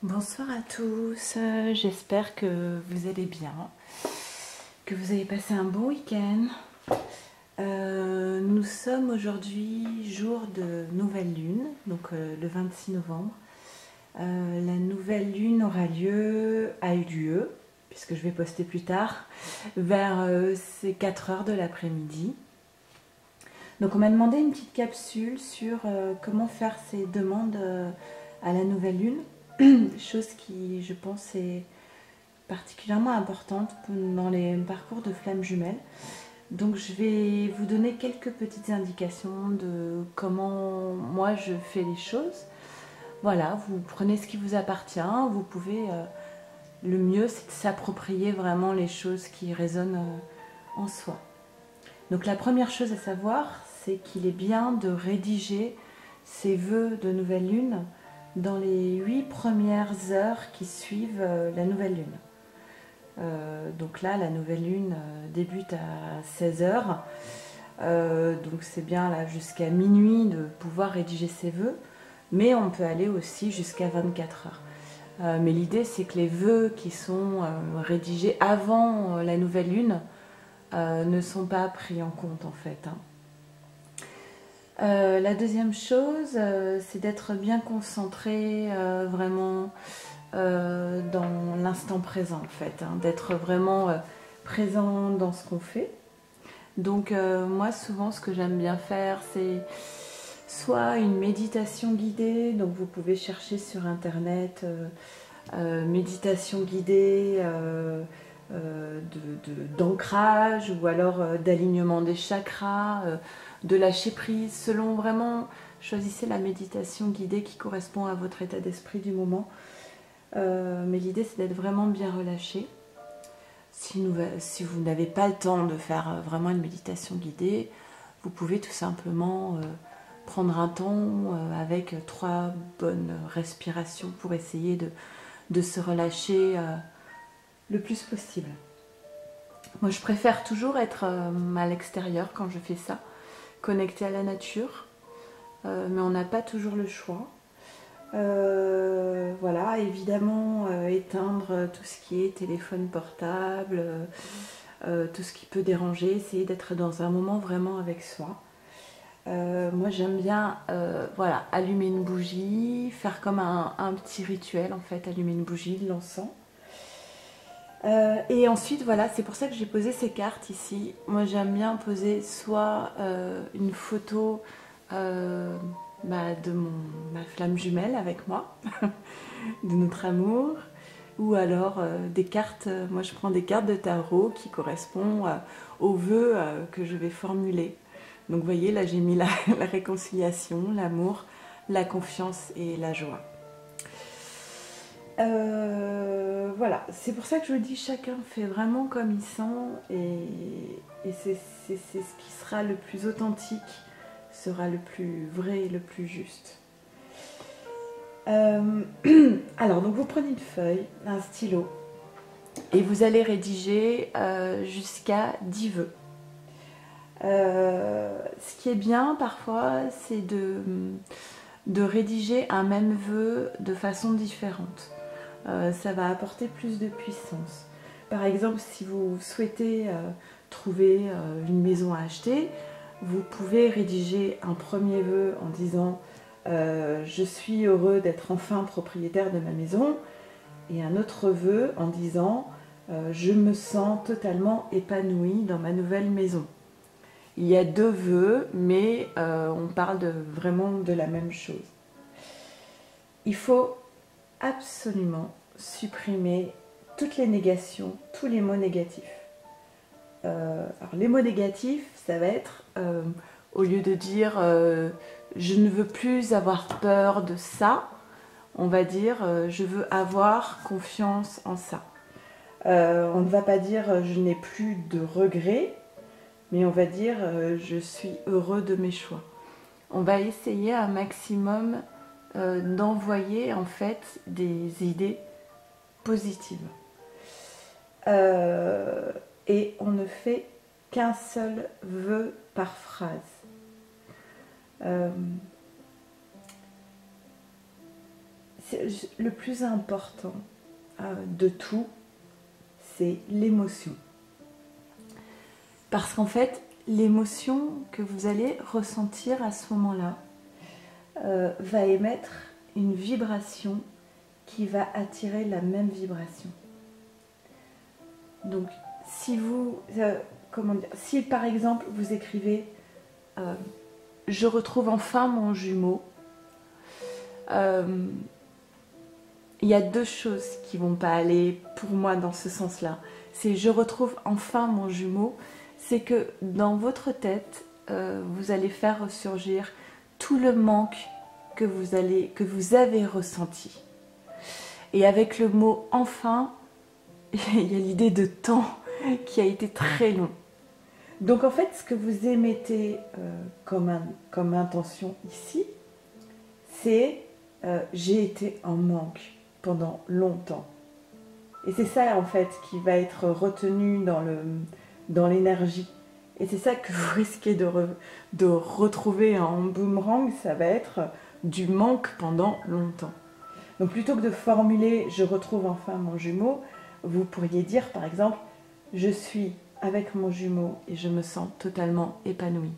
Bonsoir à tous, j'espère que vous allez bien, que vous avez passé un bon week-end. Nous sommes aujourd'hui jour de nouvelle lune, donc le 26 novembre. La nouvelle lune a eu lieu, puisque je vais poster plus tard, vers ces 4 heures de l'après-midi. Donc on m'a demandé une petite capsule sur comment faire ces demandes à la nouvelle lune, chose qui je pense est particulièrement importante dans les parcours de flammes jumelles. Donc je vais vous donner quelques petites indications de comment moi je fais les choses. Voilà, vous prenez ce qui vous appartient, vous pouvez, le mieux c'est de s'approprier vraiment les choses qui résonnent en soi. Donc la première chose à savoir, c'est qu'il est bien de rédiger ses vœux de nouvelle lune dans les 8 premières heures qui suivent la nouvelle lune. Donc là, la nouvelle lune débute à 16 heures. Donc c'est bien là jusqu'à minuit de pouvoir rédiger ses vœux, mais on peut aller aussi jusqu'à 24 heures. Mais l'idée, c'est que les vœux qui sont rédigés avant la nouvelle lune ne sont pas pris en compte en fait. La deuxième chose, c'est d'être bien concentré vraiment dans l'instant présent en fait, d'être vraiment présent dans ce qu'on fait. Donc moi souvent ce que j'aime bien faire, c'est soit une méditation guidée, donc vous pouvez chercher sur internet méditation guidée d'ancrage ou alors d'alignement des chakras, de lâcher prise, selon vraiment, choisissez la méditation guidée qui correspond à votre état d'esprit du moment. Mais l'idée c'est d'être vraiment bien relâché. Si vous n'avez pas le temps de faire vraiment une méditation guidée, vous pouvez tout simplement prendre un temps avec 3 bonnes respirations pour essayer de se relâcher le plus possible. Moi je préfère toujours être à l'extérieur quand je fais ça, connecté à la nature, mais on n'a pas toujours le choix. Voilà, évidemment éteindre tout ce qui est téléphone portable, tout ce qui peut déranger, essayer d'être dans un moment vraiment avec soi. Moi j'aime bien voilà, allumer une bougie, faire comme un petit rituel en fait, allumer une bougie, de l'encens. Et ensuite voilà, c'est pour ça que j'ai posé ces cartes ici. Moi j'aime bien poser soit une photo de ma flamme jumelle avec moi, de notre amour, ou alors des cartes, moi je prends des cartes de tarot qui correspondent aux vœux que je vais formuler. Donc vous voyez, là j'ai mis la réconciliation, l'amour, la confiance et la joie. Voilà, c'est pour ça que je vous dis, chacun fait vraiment comme il sent, et c'est ce qui sera le plus authentique, sera le plus vrai et le plus juste. Alors, donc vous prenez une feuille, un stylo, et vous allez rédiger jusqu'à 10 vœux. Ce qui est bien parfois, c'est de rédiger un même vœu de façon différente. Ça va apporter plus de puissance. Par exemple, si vous souhaitez trouver une maison à acheter, vous pouvez rédiger un premier vœu en disant je suis heureux d'être enfin propriétaire de ma maison, et un autre vœu en disant je me sens totalement épanouie dans ma nouvelle maison. Il y a 2 vœux, mais on parle vraiment de la même chose. Il faut absolument supprimer toutes les négations, tous les mots négatifs. Alors les mots négatifs, ça va être au lieu de dire je ne veux plus avoir peur de ça, on va dire je veux avoir confiance en ça. On ne va pas dire je n'ai plus de regrets, mais on va dire je suis heureux de mes choix. On va essayer un maximum d'envoyer en fait des idées positives. Et on ne fait qu'un seul vœu par phrase. le plus important de tout, c'est l'émotion. Parce qu'en fait, l'émotion que vous allez ressentir à ce moment-là va émettre une vibration qui va attirer la même vibration. Donc, si vous, si par exemple vous écrivez je retrouve enfin mon jumeau, il y a deux choses qui vont pas aller pour moi dans ce sens-là. C'est je retrouve enfin mon jumeau, c'est que dans votre tête, vous allez faire ressurgir tout le manque que vous avez ressenti. Et avec le mot enfin, il y a l'idée de temps qui a été très long. Donc en fait, ce que vous émettez comme intention ici, c'est j'ai été en manque pendant longtemps. Et c'est ça en fait qui va être retenu dans l'énergie. Et c'est ça que vous risquez de retrouver en boomerang, ça va être du manque pendant longtemps. Donc plutôt que de formuler je retrouve enfin mon jumeau, vous pourriez dire par exemple je suis avec mon jumeau et je me sens totalement épanouie.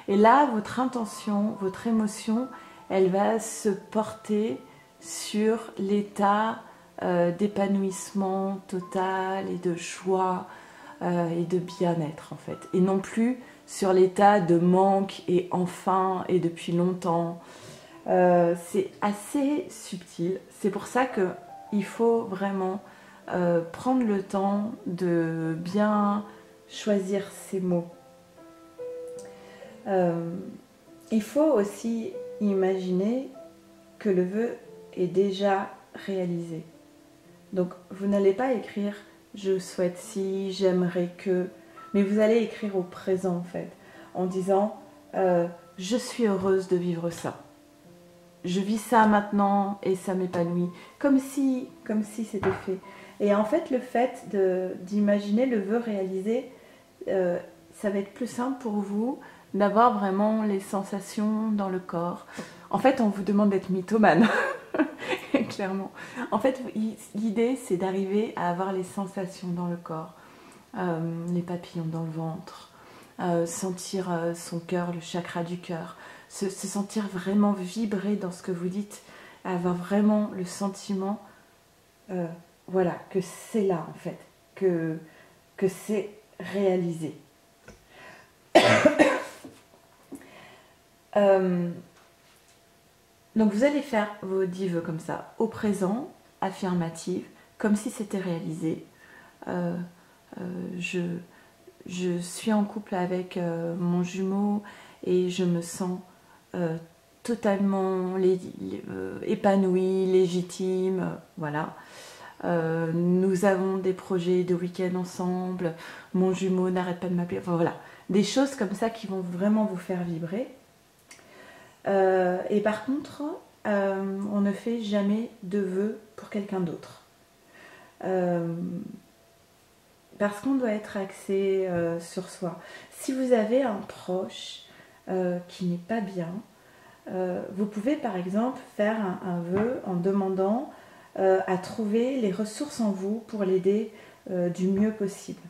Et là, votre intention, votre émotion, elle va se porter sur l'état d'épanouissement total et de joie et de bien-être en fait. Et non plus sur l'état de manque et enfin et depuis longtemps. C'est assez subtil. C'est pour ça qu'il faut vraiment prendre le temps de bien choisir ses mots. Il faut aussi imaginer que le vœu est déjà réalisé. Donc vous n'allez pas écrire je souhaite si, j'aimerais que, mais vous allez écrire au présent en fait, en disant je suis heureuse de vivre ça. Je vis ça maintenant et ça m'épanouit, comme si c'était fait. Et en fait, le fait d'imaginer le vœu réalisé, ça va être plus simple pour vous d'avoir vraiment les sensations dans le corps. En fait, on vous demande d'être mythomane, clairement. En fait, l'idée, c'est d'arriver à avoir les sensations dans le corps, les papillons dans le ventre, sentir son cœur, le chakra du cœur, se sentir vraiment vibrer dans ce que vous dites, avoir vraiment le sentiment, voilà, que c'est là en fait, que c'est réalisé. Donc vous allez faire vos 10 vœux comme ça, au présent, affirmative, comme si c'était réalisé. Je suis en couple avec mon jumeau et je me sens totalement épanouie, légitime, voilà. Nous avons des projets de week-end ensemble, mon jumeau n'arrête pas de m'appeler, enfin voilà, des choses comme ça qui vont vraiment vous faire vibrer. Et par contre, on ne fait jamais de vœux pour quelqu'un d'autre. Parce qu'on doit être axé sur soi. Si vous avez un proche qui n'est pas bien, vous pouvez par exemple faire un vœu en demandant à trouver les ressources en vous pour l'aider du mieux possible.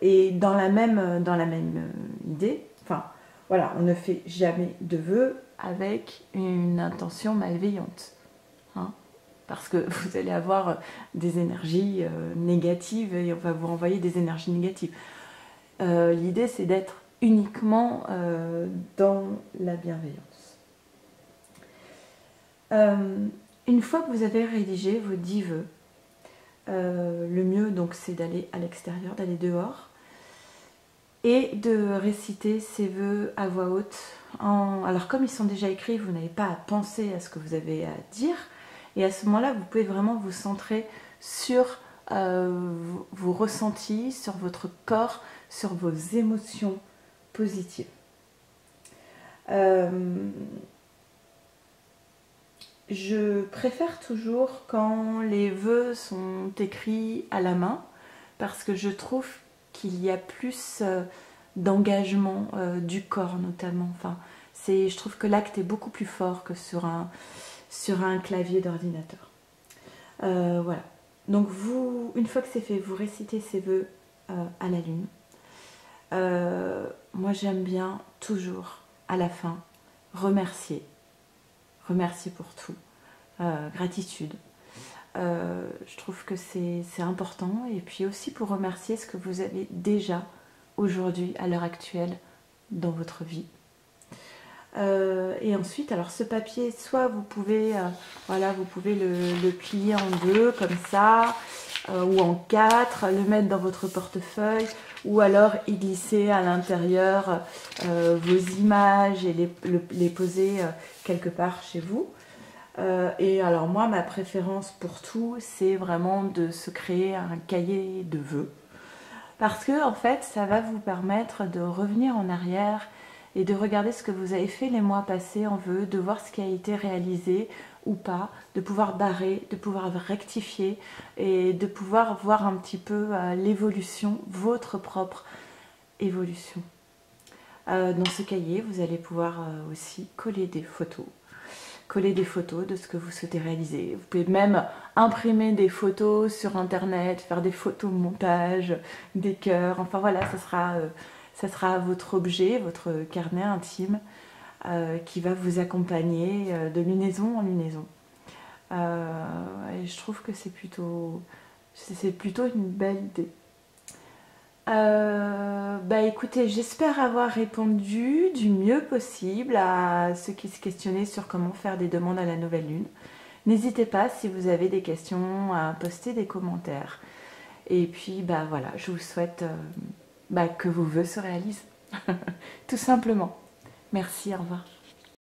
Et dans la même idée, enfin voilà, on ne fait jamais de vœux avec une intention malveillante, hein, parce que vous allez avoir des énergies négatives et on va vous renvoyer des énergies négatives. L'idée, c'est d'être uniquement dans la bienveillance. Une fois que vous avez rédigé vos 10 vœux, le mieux donc c'est d'aller à l'extérieur, d'aller dehors et de réciter ces vœux à voix haute. Alors comme ils sont déjà écrits, vous n'avez pas à penser à ce que vous avez à dire et à ce moment-là vous pouvez vraiment vous centrer sur vos ressentis, sur votre corps, sur vos émotions positives. Je préfère toujours quand les vœux sont écrits à la main parce que je trouve qu'il y a plus d'engagement du corps notamment. Enfin, je trouve que l'acte est beaucoup plus fort que sur sur un clavier d'ordinateur. Voilà. Donc vous, une fois que c'est fait, vous récitez ces vœux à la lune. Moi j'aime bien toujours à la fin remercier pour tout, gratitude. Je trouve que c'est important, et puis aussi pour remercier ce que vous avez déjà aujourd'hui à l'heure actuelle dans votre vie. Et ensuite, alors ce papier, soit vous pouvez, voilà, vous pouvez le plier en deux comme ça, ou en quatre, le mettre dans votre portefeuille, ou alors y glisser à l'intérieur vos images et les poser quelque part chez vous. Et alors moi, ma préférence pour tout, c'est vraiment de se créer un cahier de vœux, parce que en fait, ça va vous permettre de revenir en arrière et de regarder ce que vous avez fait les mois passés en vœux, de voir ce qui a été réalisé ou pas, de pouvoir barrer, de pouvoir rectifier et de pouvoir voir un petit peu l'évolution, votre propre évolution. Dans ce cahier, vous allez pouvoir aussi coller des photos de ce que vous souhaitez réaliser. Vous pouvez même imprimer des photos sur internet, faire des photos montage, des cœurs, enfin voilà, ça sera votre objet, votre carnet intime qui va vous accompagner de lunaison en lunaison. Et je trouve que c'est plutôt une belle idée. Bah écoutez, j'espère avoir répondu du mieux possible à ceux qui se questionnaient sur comment faire des demandes à la nouvelle lune. N'hésitez pas, si vous avez des questions, à poster des commentaires. Et puis bah voilà, je vous souhaite que vos vœux se réalisent. Tout simplement. Merci, au revoir.